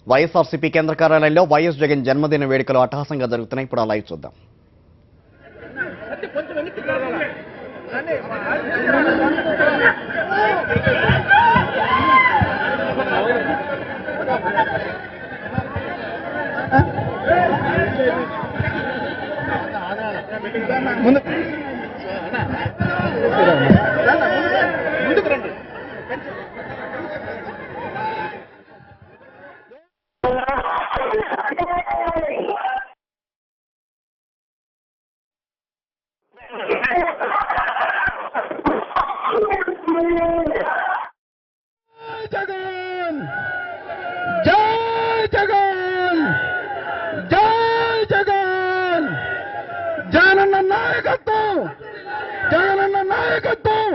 వైఎస్ఆర్సీపీ కేంద్ర కార్యాలయంలో వైఎస్ జగన్ జన్మదిన వేడుకలు అట్టహాసంగా జరుగుతున్నాయి. ఇప్పుడు ఆ లైవ్ చూద్దాం. జగన్ జై జగన్ జై జగన్ జగనన్న నాయకత్వం జగనన్న నాయకత్వం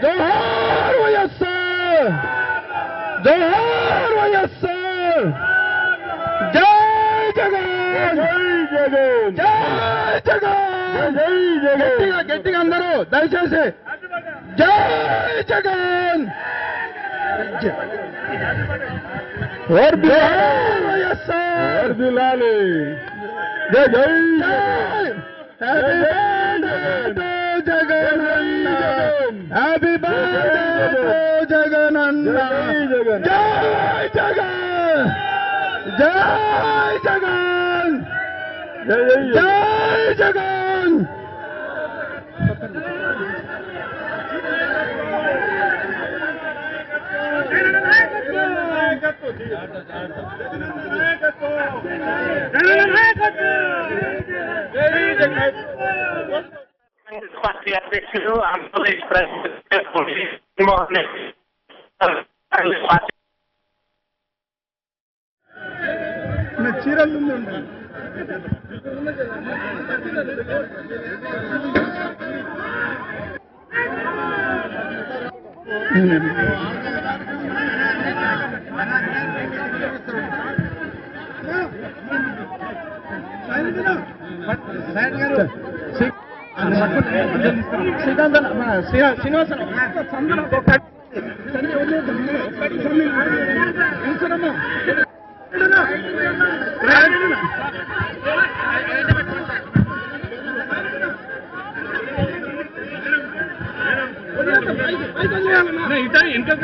జోహార్ వైఎస్ఆర్ జోహార్ వైఎస్ఆర్ జై జగన్ జై జగన్ జై జగన్ జై జగన్ గట్టిగా అందరూ దయచేసి జై జగన్ और వైఎస్ఆర్ దిలాలి జై జై జగనన్న హ్యాపీ బర్త్డే జగనన్న జై జగన్ జై జగన్ జై జగన్ పార్టీ అధ్యక్షులు ఆంధ్రప్రదేశ్ జగన్మోహన్ చీరలు శ్రీనివాస ఇంకా